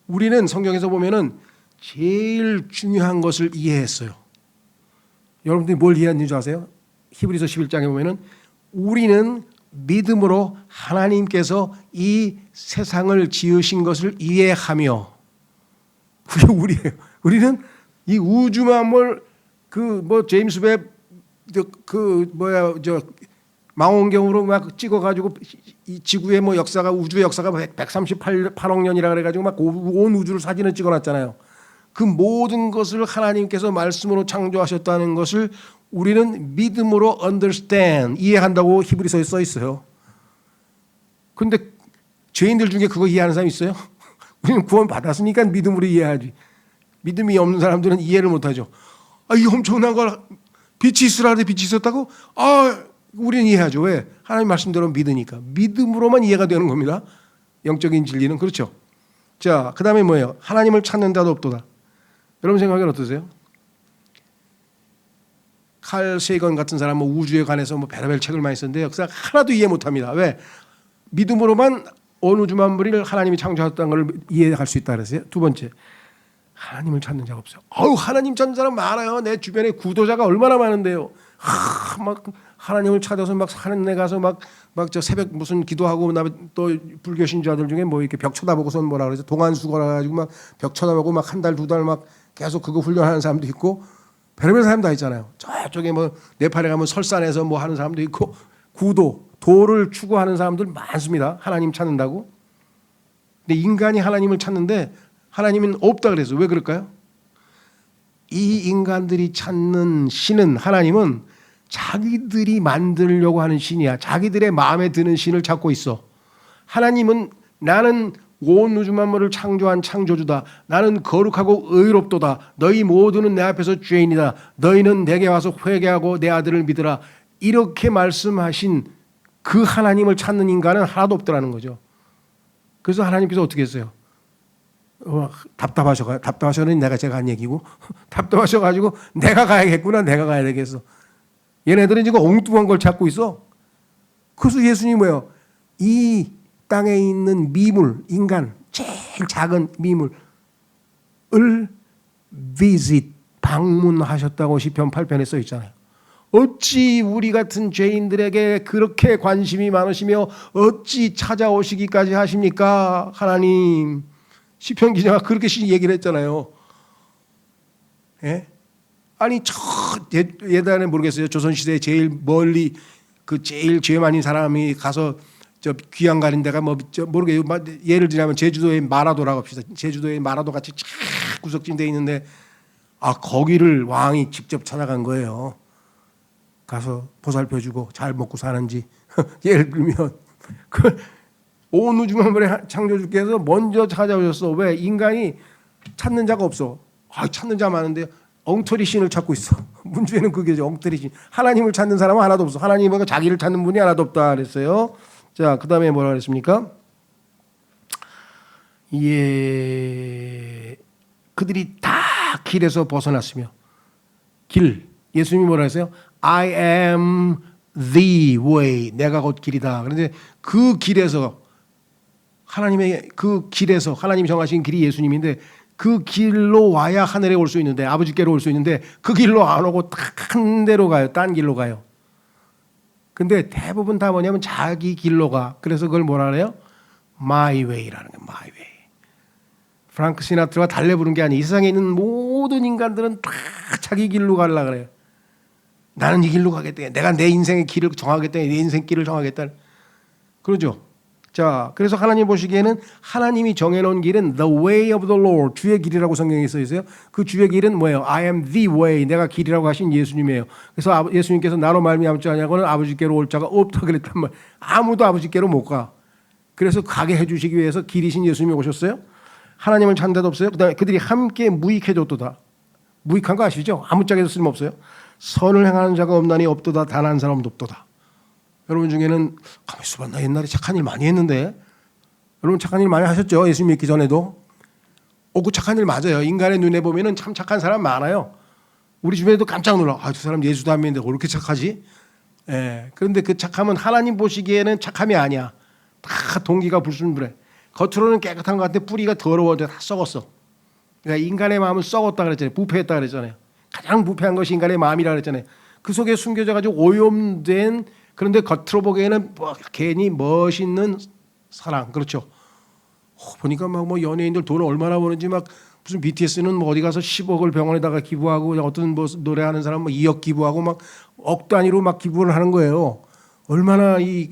우리는 성경에서 보면은 제일 중요한 것을 이해했어요. 여러분들이 뭘 이해했는지 아세요? 히브리서 11장에 보면은 우리는 믿음으로 하나님께서 이 세상을 지으신 것을 이해하며, 그게 우리예요. 우리는 이 우주 만물 제임스 웹 망원경으로 막 찍어가지고 이 지구의 역사가, 우주의 역사가 138억 년이라 그래가지고 막 온 우주를 사진을 찍어놨잖아요. 그 모든 것을 하나님께서 말씀으로 창조하셨다는 것을 우리는 믿음으로 understand, 이해한다고 히브리서에 써 있어요. 그런데 죄인들 중에 그거 이해하는 사람 있어요? 우리는 구원 받았으니까 믿음으로 이해하지. 믿음이 없는 사람들은 이해를 못하죠. 이 엄청난 걸 빛이 있으라는데 빛이 있었다고? 우리는 이해하죠. 왜? 하나님 말씀대로 믿으니까. 믿음으로만 이해가 되는 겁니다. 영적인 진리는. 그렇죠. 자, 그 다음에 뭐예요? 하나님을 찾는 자도 없도다. 여러분 생각은 어떠세요? 칼 세이건 같은 사람은 우주에 관해서 별의별 책을 많이 썼는데 역사 하나도 이해 못합니다. 왜? 믿음으로만 온 우주 만물을 하나님이 창조하셨다는 걸 이해할 수 있다 그랬어요. 두 번째, 하나님을 찾는 자가 없어요. 하나님 찾는 사람 많아요. 내 주변에 구도자가 얼마나 많은데요. 막 하나님을 찾아서 막 산에 가서 막 저 새벽 무슨 기도하고, 또 불교 신자들 중에 이렇게 벽 쳐다보고선 뭐라 그러죠? 동안수거라 가지고 막 벽 쳐다보고 막 한 달 두 달 막 계속 그거 훈련하는 사람도 있고, 별의별 사람 다 있잖아요. 저쪽에 네팔에 가면 설산에서 하는 사람도 있고, 도를 추구하는 사람들 많습니다. 하나님 찾는다고. 근데 인간이 하나님을 찾는데 하나님은 없다 그래서 왜 그럴까요? 이 인간들이 찾는 신은, 하나님은 자기들이 만들려고 하는 신이야. 자기들의 마음에 드는 신을 찾고 있어. 하나님은 나는 온 우주 만물을 창조한 창조주다. 나는 거룩하고 의롭도다. 너희 모두는 내 앞에서 죄인이다. 너희는 내게 와서 회개하고 내 아들을 믿으라. 이렇게 말씀하신 그 하나님을 찾는 인간은 하나도 없더라는 거죠. 그래서 하나님께서 어떻게 했어요? 답답하셔는 제가 한 얘기고, 답답하셔가지고 내가 가야겠구나, 내가 가야 되겠어. 얘네들은 지금 엉뚱한 걸 찾고 있어. 그래서 예수님이 뭐예요? 이 땅에 있는 미물, 인간, 제일 작은 미물을 visit, 방문하셨다고 시편 8편에 써 있잖아요. 어찌 우리 같은 죄인들에게 그렇게 관심이 많으시며 어찌 찾아오시기까지 하십니까? 하나님. 시편 기자가 그렇게 얘기를 했잖아요. 예? 아니 저 예전에 모르겠어요. 조선시대에 제일 멀리 그 제일 죄 많은 사람이 가서 저 귀양 가는 데가 뭐 모르겠어요. 예를 들자면 제주도의 마라도라고 합시다. 제주도의 마라도 같이 쫙 구석진 데 있는데 거기를 왕이 직접 찾아간 거예요. 가서 보살펴주고 잘 먹고 사는지 예를 들면 온 우주 만물의 창조주께서 먼저 찾아오셨어. 왜? 인간이 찾는 자가 없어. 찾는 자 많은데 엉터리 신을 찾고 있어. 문제는 그게죠. 엉터리 신. 하나님을 찾는 사람은 하나도 없어. 하나님은 자기를 찾는 분이 하나도 없다 그랬어요. 자, 그 다음에 뭐라 그랬습니까? 그들이 다 길에서 벗어났으며 예수님이 뭐라 했어요? I am the way. 내가 곧 길이다. 그런데 그 길에서 하나님이 정하신 길이 예수님인데 그 길로 와야 하늘에 올 수 있는데 아버지께로 올 수 있는데 그 길로 안 오고 딴 데로 가요. 딴 길로 가요. 근데 대부분 다 뭐냐면 자기 길로 가. 그래서 그걸 뭐라 그래요? My way라는 거예요. My way. 프랑크 시나트라가 달래 부른 게 아니에요. 이 세상에 있는 모든 인간들은 다 자기 길로 가려고 그래요. 나는 이 길로 가겠다. 내가 내 인생의 길을 정하겠다. 내 인생 길을 정하겠다. 그러죠. 자, 그래서 하나님 보시기에는 하나님이 정해놓은 길은 the way of the Lord, 주의 길이라고 성경에 써 있어요. 그 주의 길은 뭐예요? I am the way, 내가 길이라고 하신 예수님이에요. 그래서 예수님께서 나로 말미암지 않냐고는 아버지께로 올 자가 없다 그랬단 말이에요. 아무도 아버지께로 못 가. 그래서 가게 해주시기 위해서 길이신 예수님이 오셨어요. 하나님을 찾는 데도 없어요. 그다음에 그들이 함께 무익해졌도다. 무익한 거 아시죠? 아무짝에도 쓸모없어요. 선을 행하는 자가 없나니 없도다. 단 한 사람도 없도다. 여러분 중에는 가만히 있어봐. 나 옛날에 착한 일 많이 했는데. 여러분 착한 일 많이 하셨죠? 예수 믿기 전에도. 그 착한 일 맞아요. 인간의 눈에 보면은 참 착한 사람 많아요. 우리 주변에도 깜짝 놀라. 저 사람 예수도 안 믿는데 왜 이렇게 착하지? 그런데 그 착함은 하나님 보시기에는 착함이 아니야. 다 동기가 불순물해. 겉으로는 깨끗한 것 같은데 뿌리가 더러워져 다 썩었어. 그러니까 인간의 마음은 썩었다 그랬잖아요. 부패했다 그랬잖아요. 가장 부패한 것이 인간의 마음이라 그랬잖아요. 그 속에 숨겨져 가지고 오염된 그런데 겉으로 보기에는 괜히 멋있는 사랑. 그렇죠. 보니까 막 연예인들 돈을 얼마나 버는지 막 무슨 BTS는 어디 가서 10억을 병원에다가 기부하고 어떤 노래하는 사람 2억 기부하고 막 억 단위로 막 기부를 하는 거예요. 얼마나 이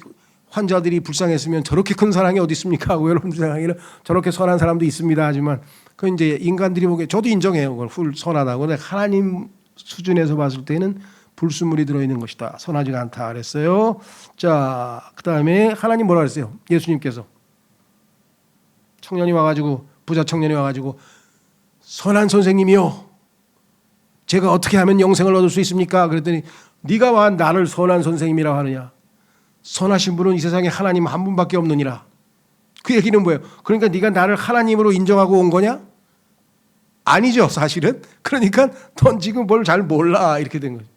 환자들이 불쌍했으면 저렇게 큰 사랑이 어디 있습니까? 하고 여러분 생각에는 저렇게 선한 사람도 있습니다. 하지만 그 이제 인간들이 보기에 저도 인정해요. 그걸 선하다고. 근데 하나님 수준에서 봤을 때는 불순물이 들어있는 것이다. 선하지가 않다 그랬어요. 자, 그 다음에 하나님 뭐라 그랬어요? 예수님께서 청년이 와가지고 부자 청년이 와가지고 선한 선생님이요. 제가 어떻게 하면 영생을 얻을 수 있습니까? 그랬더니 네가 와 나를 선한 선생님이라고 하느냐. 선하신 분은 이 세상에 하나님 한 분밖에 없느니라. 그 얘기는 뭐예요? 그러니까 네가 나를 하나님으로 인정하고 온 거냐? 아니죠, 사실은. 그러니까 넌 지금 뭘 잘 몰라 이렇게 된 거죠.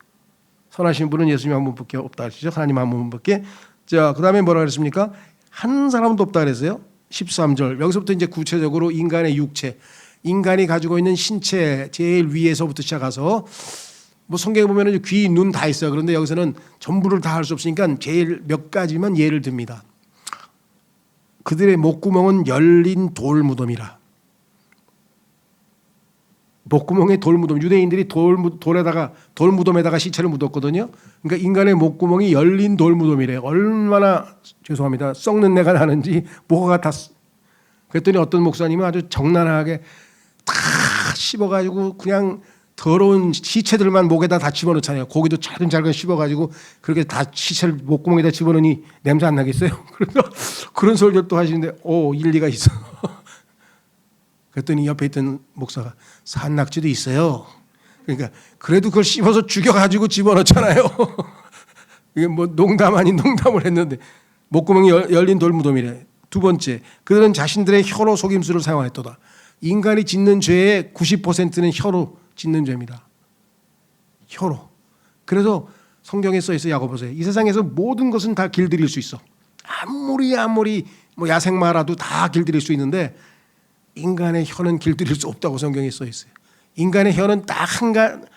선하신 분은 예수님 한 분밖에 없다 하시죠. 하나님 한 분밖에. 자, 그다음에 뭐라 그랬습니까? 한 사람도 없다 그랬어요. 13절. 여기서부터 이제 구체적으로 인간의 육체, 인간이 가지고 있는 신체 제일 위에서부터 시작해서 성경에 보면은 귀, 눈 다 있어요. 그런데 여기서는 전부를 다 할 수 없으니까 제일 몇 가지만 예를 듭니다. 그들의 목구멍은 열린 돌무덤이라. 목구멍에 돌무덤. 유대인들이 돌무덤에다가 시체를 묻었거든요. 그러니까 인간의 목구멍이 열린 돌무덤이래요. 얼마나 죄송합니다. 썩는 내가 나는지 뭐가 다. 그랬더니 어떤 목사님은 아주 적나라하게 다 씹어가지고 그냥 더러운 시체들만 목에다 다 집어넣잖아요. 고기도 잘근잘근 씹어가지고 그렇게 다 시체를 목구멍에다 집어넣으니 냄새 안 나겠어요? 그래서 그런 설교를 또 하시는데 일리가 있어. 그랬더니 옆에 있던 목사가 산낙지도 있어요. 그러니까 그래도 그걸 씹어서 죽여가지고 집어넣잖아요. 이게 농담 아닌 농담을 했는데 목구멍이 열린 돌무덤이래. 두 번째, 그들은 자신들의 혀로 속임수를 사용했도다. 인간이 짓는 죄의 90%는 혀로 짓는 죄입니다. 혀로. 그래서 성경에 써 있어요. 야고보서에 이 세상에서 모든 것은 다 길들일 수 있어. 아무리 야생마라도 다 길들일 수 있는데 인간의 혀는 길들일 수 없다고 성경에 써 있어요. 인간의 혀는 딱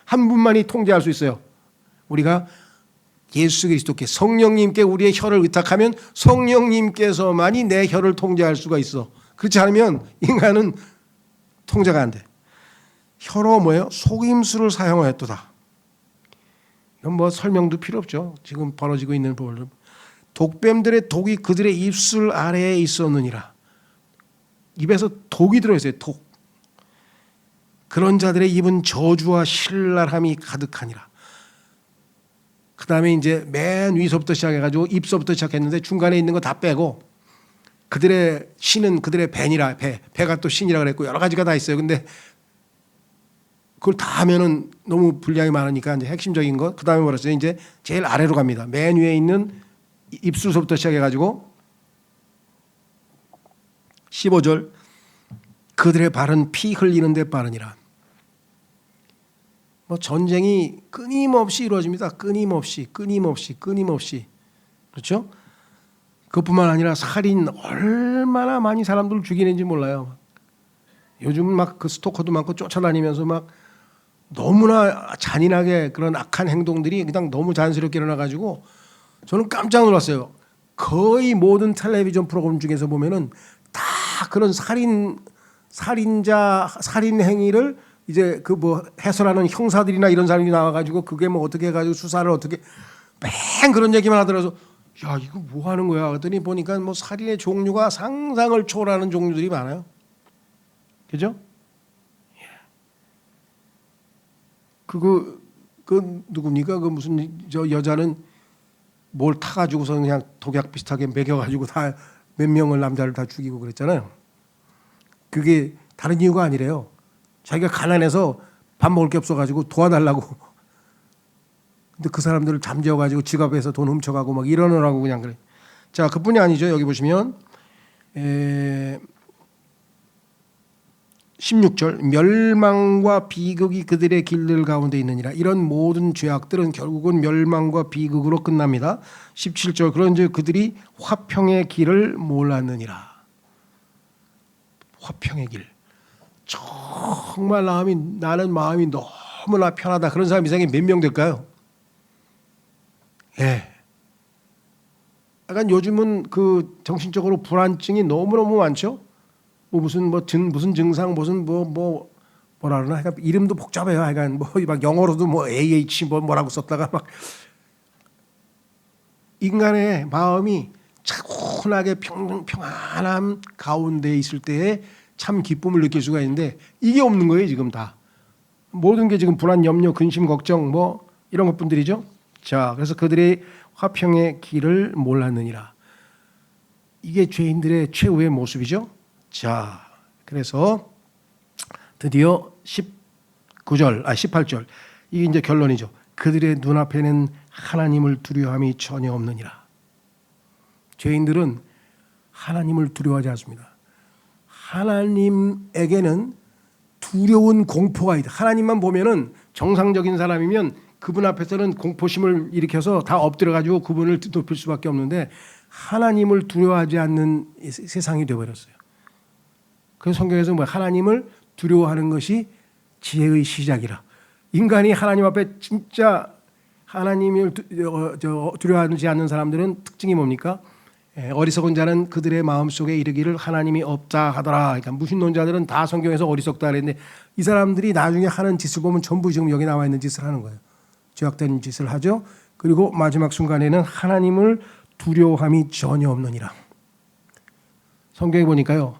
한 분만이 통제할 수 있어요. 우리가 예수 그리스도께 성령님께 우리의 혀를 의탁하면 성령님께서만이 내 혀를 통제할 수가 있어. 그렇지 않으면 인간은 통제가 안 돼. 혀로 뭐예요? 속임수를 사용하였도다. 이건 뭐 설명도 필요 없죠. 지금 벌어지고 있는 부분. 독뱀들의 독이 그들의 입술 아래에 있었느니라. 입에서 독이 들어있어요. 독. 그런 자들의 입은 저주와 신랄함이 가득하니라. 그 다음에 이제 맨 위서부터 시작해가지고 입서부터 시작했는데 중간에 있는 거 다 빼고 그들의 신은 그들의 벤이라 배가 또 신이라 그랬고 여러 가지가 다 있어요. 근데 그걸 다 하면은 너무 분량이 많으니까 이제 핵심적인 것. 그 다음에 뭐랬어요? 이제 제일 아래로 갑니다. 맨 위에 있는 입술서부터 시작해가지고 15절 그들의 발은 피 흘리는 데 빠르니라. 뭐 전쟁이 끊임없이 이루어집니다. 끊임없이. 그렇죠? 그것뿐만 아니라 살인 얼마나 많이 사람들을 죽이는지 몰라요. 요즘은 막 그 스토커도 많고 쫓아다니면서 막 너무나 잔인하게 그런 악한 행동들이 그냥 너무 자연스럽게 일어나가지고 저는 깜짝 놀랐어요. 거의 모든 텔레비전 프로그램 중에서 보면은 다 그런 살인자 살인 행위를 이제 그 뭐 해설하는 형사들이나 이런 사람이 나와가지고 그게 뭐 어떻게 해가지고 수사를 어떻게 맨 그런 얘기만 하더라도 야 이거 뭐 하는 거야 그랬더니 보니까 뭐 살인의 종류가 상상을 초월하는 종류들이 많아요. 그죠? 그 누굽니까? 그 무슨 저 여자는 뭘 타가지고서 그냥 독약 비슷하게 먹여가지고 다 몇 명을 남자를 다 죽이고 그랬잖아요. 그게 다른 이유가 아니래요. 자기가 가난해서 밥 먹을 게 없어가지고 도와달라고. 근데 그 사람들을 잠재워가지고 지갑에서 돈 훔쳐가고 막 이러느라고 그냥 그래. 자, 그뿐이 아니죠. 여기 보시면 16절 멸망과 비극이 그들의 길들 가운데 있느니라. 이런 모든 죄악들은 결국은 멸망과 비극으로 끝납니다. 17절 그런즉 그들이 화평의 길을 몰랐느니라. 화평의 길. 정말 나는 마음이 너무나 편하다. 그런 사람이 세상에 몇 명 될까요? 예. 약간 요즘은 그 정신적으로 불안증이 너무너무 많죠. 뭐 무슨 증상 무슨 뭐라 그러나 하여간 이름도 복잡해요. 하여간 뭐 막 영어로도 뭐 AH 뭐라고 썼다가 막 인간의 마음이 차분하게 평안함 가운데 있을 때에 참 기쁨을 느낄 수가 있는데 이게 없는 거예요. 지금 다 모든 게 지금 불안, 염려, 근심, 걱정 뭐 이런 것뿐들이죠. 자, 그래서 그들의 화평의 길을 몰랐느니라. 이게 죄인들의 최후의 모습이죠. 자, 그래서 드디어 18절 이게 이제 결론이죠. 그들의 눈앞에는 하나님을 두려워함이 전혀 없느니라. 죄인들은 하나님을 두려워하지 않습니다. 하나님에게는 두려운 공포가 있다. 하나님만 보면은 정상적인 사람이면 그분 앞에서는 공포심을 일으켜서 다 엎드려가지고 그분을 높일 수밖에 없는데 하나님을 두려워하지 않는 세상이 되어버렸어요. 그래서 성경에서 뭐 하나님을 두려워하는 것이 지혜의 시작이라. 인간이 하나님 앞에 진짜 하나님을 두려워하지 않는 사람들은 특징이 뭡니까? 어리석은 자는 그들의 마음속에 이르기를 하나님이 없다 하더라. 그러니까 무신론자들은 다 성경에서 어리석다 그랬는데 이 사람들이 나중에 하는 짓을 보면 전부 지금 여기 나와 있는 짓을 하는 거예요. 죄악된 짓을 하죠. 그리고 마지막 순간에는 하나님을 두려워함이 전혀 없느니라. 성경에 보니까요.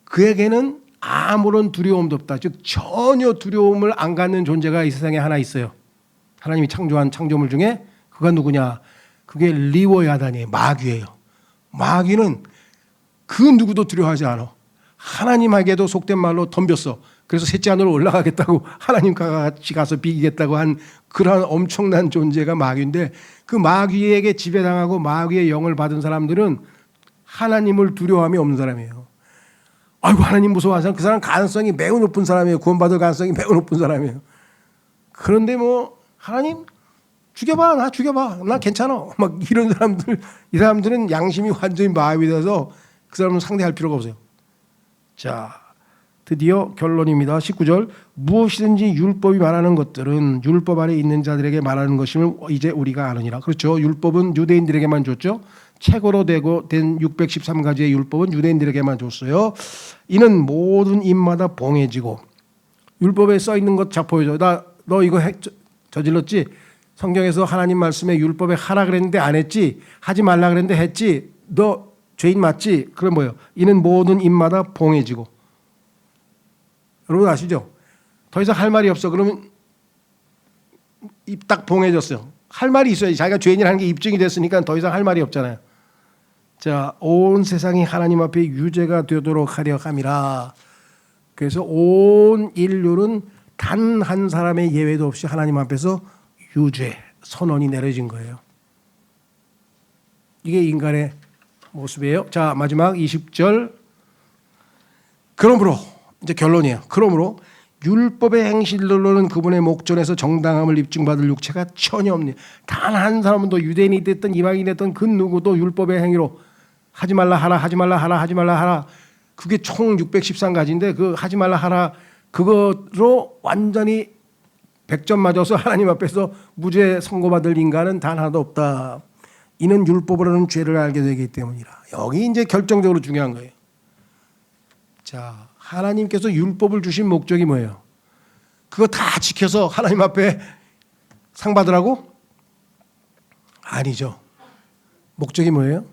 그에게는 아무런 두려움도 없다. 즉 전혀 두려움을 안 갖는 존재가 이 세상에 하나 있어요. 하나님이 창조한 창조물 중에 그가 누구냐? 그게 리워야단이에요. 마귀예요. 마귀는 그 누구도 두려워하지 않아. 하나님에게도 속된 말로 덤볐어. 그래서 셋째 하늘로 올라가겠다고 하나님과 같이 가서 비기겠다고 한 그러한 엄청난 존재가 마귀인데 그 마귀에게 지배당하고 마귀의 영을 받은 사람들은 하나님을 두려워함이 없는 사람이에요. 아이고 하나님 무서워하는 사람 그 사람 가능성이 매우 높은 사람이에요. 구원받을 가능성이 매우 높은 사람이에요. 그런데 뭐 하나님 죽여봐 나 죽여봐 나 괜찮아 막 이런 사람들 이 사람들은 양심이 완전히 마음이 돼서 그 사람은 상대할 필요가 없어요. 자 드디어 결론입니다. 19절 무엇이든지 율법이 말하는 것들은 율법 안에 있는 자들에게 말하는 것임을 이제 우리가 아느니라. 그렇죠. 율법은 유대인들에게만 줬죠. 책으로 되고 된 613가지의 율법은 유대인들에게만 줬어요. 이는 모든 입마다 봉해지고 율법에 써 있는 것 자 보여줘. 너 이거 저질렀지? 성경에서 하나님 말씀에 율법에 하라 그랬는데 안 했지? 하지 말라 그랬는데 했지? 너 죄인 맞지? 그럼 뭐예요? 이는 모든 입마다 봉해지고. 여러분 아시죠? 더 이상 할 말이 없어. 그러면 입 딱 봉해졌어요. 할 말이 있어야지. 자기가 죄인이라는 게 입증이 됐으니까 더 이상 할 말이 없잖아요. 자, 온 세상이 하나님 앞에 유죄가 되도록 하려 함이라. 그래서 온 인류는 단 한 사람의 예외도 없이 하나님 앞에서 유죄 선언이 내려진 거예요. 이게 인간의 모습이에요. 자, 마지막 20절. 그러므로 이제 결론이에요. 그러므로 율법의 행실로는 그분의 목전에서 정당함을 입증받을 육체가 전혀 없네. 단 한 사람은 또 유대인이 됐든 이방인이 됐든 그 누구도 율법의 행위로 하지 말라 하라 하지 말라 하라 하지 말라 하라 그게 총 613가지인데 그 하지 말라 하라 그거로 완전히 100점 맞아서 하나님 앞에서 무죄 선고받을 인간은 단 하나도 없다. 이는 율법으로는 죄를 알게 되기 때문이라. 여기 이제 결정적으로 중요한 거예요. 자, 하나님께서 율법을 주신 목적이 뭐예요? 그거 다 지켜서 하나님 앞에 상 받으라고? 아니죠. 목적이 뭐예요?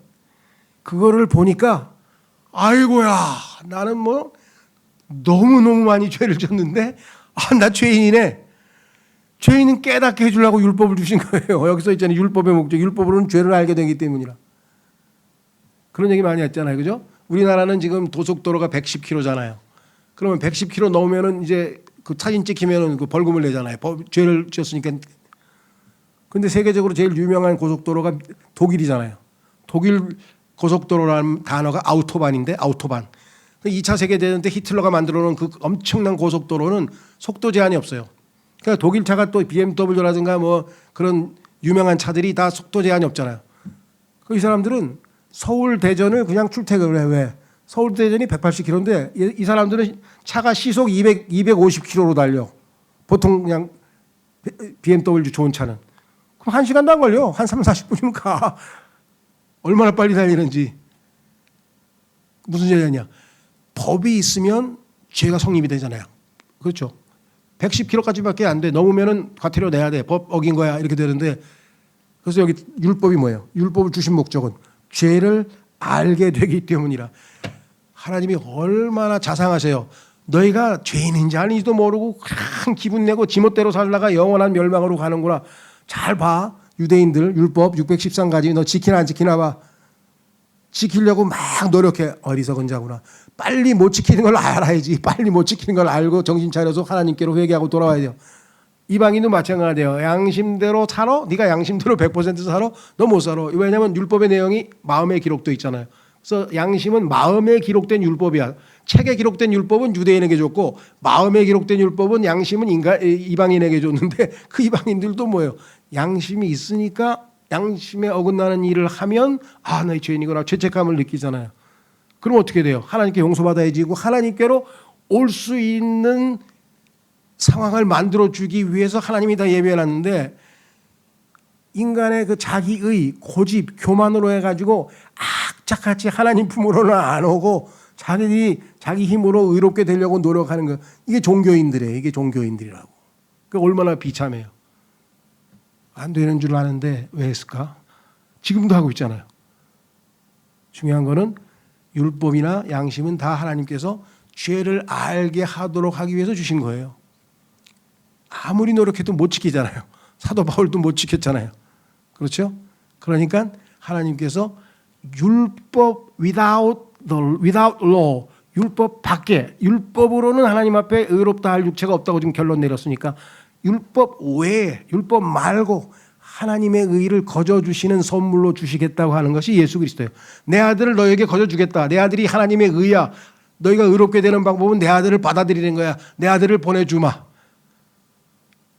그거를 보니까 아이고야 나는 뭐 너무너무 많이 죄를 졌는데 나 죄인이네. 죄인은 깨닫게 해주려고 율법을 주신 거예요. 여기서 있잖아요. 율법의 목적. 율법으로는 죄를 알게 되기 때문이라. 그런 얘기 많이 했잖아요. 그죠? 우리나라는 지금 도속도로가 110km잖아요. 그러면 110km 넘으면은 이제 그 사진 찍히면은 그 벌금을 내잖아요. 죄를 지었으니까. 근데 세계적으로 제일 유명한 고속도로가 독일이잖아요. 독일 고속도로라는 단어가 아우토반인데 아우토반. 2차 세계대전 때 히틀러가 만들어 놓은 그 엄청난 고속도로는 속도 제한이 없어요. 그러니까 독일 차가 또 BMW라든가 뭐 그런 유명한 차들이 다 속도 제한이 없잖아요. 이 사람들은 서울 대전을 그냥 출퇴근을 해. 왜? 서울 대전이 180km인데 이 사람들은 차가 시속 250km로 달려. 보통 그냥 BMW 좋은 차는. 그럼 1시간도 안 걸려. 한 3, 40분이면 가. 얼마나 빨리 달리는지. 무슨 얘기냐. 법이 있으면 죄가 성립이 되잖아요. 그렇죠. 110km까지밖에 안 돼. 넘으면은 과태료 내야 돼. 법 어긴 거야. 이렇게 되는데 그래서 여기 율법이 뭐예요? 율법을 주신 목적은 죄를 알게 되기 때문이라. 하나님이 얼마나 자상하세요. 너희가 죄인인지 아닌지도 모르고 그냥 기분 내고 지멋대로 살다가 영원한 멸망으로 가는구나. 잘 봐. 유대인들 율법 613가지 너 지키나 안 지키나 봐. 지키려고 막 노력해. 어리석은 자구나. 빨리 못 지키는 걸 알아야지. 빨리 못 지키는 걸 알고 정신 차려서 하나님께로 회개하고 돌아와야 돼요. 이방인도 마찬가지예요. 양심대로 살아? 네가 양심대로 100% 살아? 너 못 살아. 왜냐하면 율법의 내용이 마음에 기록되어 있잖아요. 그래서 양심은 마음에 기록된 율법이야. 책에 기록된 율법은 유대인에게 줬고 마음에 기록된 율법은 양심은 이방인에게 줬는데 그 이방인들도 뭐예요? 양심이 있으니까 양심에 어긋나는 일을 하면 나 죄인이구나 죄책감을 느끼잖아요. 그럼 어떻게 돼요? 하나님께 용서받아야지. 하나님께로 올 수 있는 상황을 만들어주기 위해서 하나님이 다 예배해놨는데 인간의 그 자기의 고집, 교만으로 해가지고 악착같이 하나님 품으로는 안 오고 자기 힘으로 의롭게 되려고 노력하는 거. 이게 종교인들이에요. 이게 종교인들이라고. 그 얼마나 비참해요. 안 되는 줄 아는데 왜 했을까? 지금도 하고 있잖아요. 중요한 거는 율법이나 양심은 다 하나님께서 죄를 알게 하도록 하기 위해서 주신 거예요. 아무리 노력해도 못 지키잖아요. 사도 바울도 못 지켰잖아요. 그렇죠? 그러니까 하나님께서 율법 without law, 율법 밖에, 율법으로는 하나님 앞에 의롭다 할 육체가 없다고 지금 결론 내렸으니까 율법 외에, 율법 말고 하나님의 의를 거저주시는 선물로 주시겠다고 하는 것이 예수 그리스도예요. 내 아들을 너에게 거저주겠다. 내 아들이 하나님의 의야. 너희가 의롭게 되는 방법은 내 아들을 받아들이는 거야. 내 아들을 보내주마.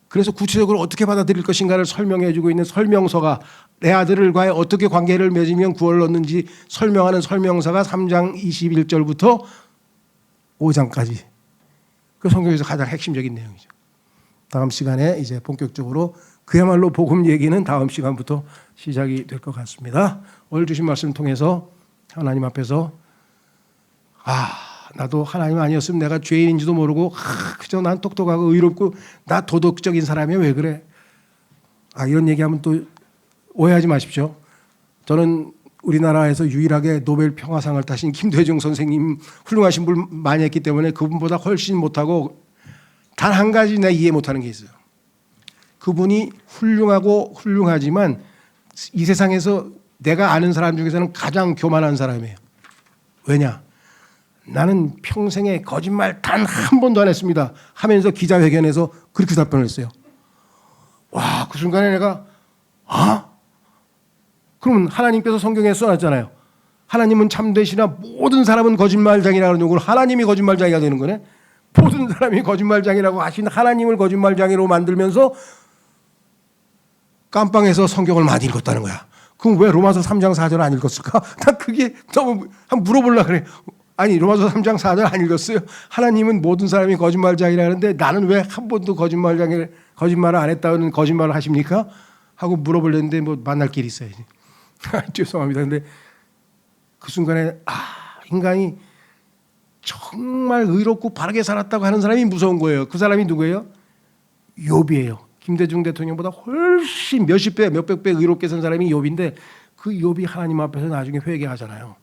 그래서 구체적으로 어떻게 받아들일 것인가를 설명해 주고 있는 설명서가 내 아들과의 어떻게 관계를 맺으면 구원을 얻는지 설명하는 설명서가 3장 21절부터 5장까지. 그 성경에서 가장 핵심적인 내용이죠. 다음 시간에 이제 본격적으로 그야말로 복음 얘기는 다음 시간부터 시작이 될 것 같습니다. 오늘 주신 말씀 통해서 하나님 앞에서 나도 하나님 아니었으면 내가 죄인인지도 모르고 그저 난 똑똑하고 의롭고 나 도덕적인 사람이야 왜 그래? 이런 얘기하면 또 오해하지 마십시오. 저는 우리나라에서 유일하게 노벨 평화상을 타신 김대중 선생님 훌륭하신 분 많이 했기 때문에 그분보다 훨씬 못하고 단 한 가지 내가 이해 못하는 게 있어요. 그분이 훌륭하고 훌륭하지만 이 세상에서 내가 아는 사람 중에서는 가장 교만한 사람이에요. 왜냐? 나는 평생에 거짓말 단 한 번도 안 했습니다 하면서 기자회견에서 그렇게 답변을 했어요. 와, 그 순간에 내가 그러면 하나님께서 성경에 써놨잖아요. 하나님은 참되시나 모든 사람은 거짓말장이라는 욕을 하나님이 거짓말장이가 되는 거네. 모든 사람이 거짓말장이라고 하신 하나님을 거짓말장이로 만들면서 깜빵에서 성경을 많이 읽었다는 거야. 그럼 왜 로마서 3장 4절 안 읽었을까? 나 그게 너무 한번 물어보려고 그래. 아니 로마서 3장 4절 안 읽었어요? 하나님은 모든 사람이 거짓말장이라 하는데 나는 왜 한 번도 거짓말을 안 했다는 거짓말을 하십니까? 하고 물어보려는데 뭐 만날 길이 있어야지. 죄송합니다. 근데 그 순간에 인간이 정말 의롭고 바르게 살았다고 하는 사람이 무서운 거예요. 그 사람이 누구예요? 욥이에요. 김대중 대통령보다 훨씬 몇십 배, 몇백 배 의롭게 산 사람이 욥인데 그 욥이 하나님 앞에서 나중에 회개하잖아요.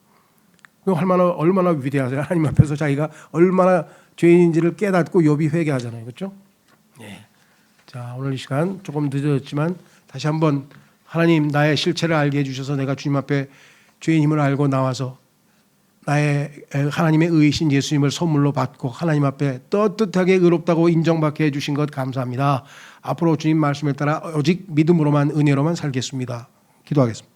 얼마나 위대하세요. 하나님 앞에서 자기가 얼마나 죄인인지를 깨닫고 욥이 회개하잖아요. 그렇죠? 네. 자, 오늘 이 시간 조금 늦어졌지만 다시 한번 하나님 나의 실체를 알게 해주셔서 내가 주님 앞에 죄인임을 알고 나와서 나의 하나님의 의이신 예수님을 선물로 받고 하나님 앞에 떳떳하게 의롭다고 인정받게 해주신 것 감사합니다. 앞으로 주님 말씀에 따라 오직 믿음으로만 은혜로만 살겠습니다. 기도하겠습니다.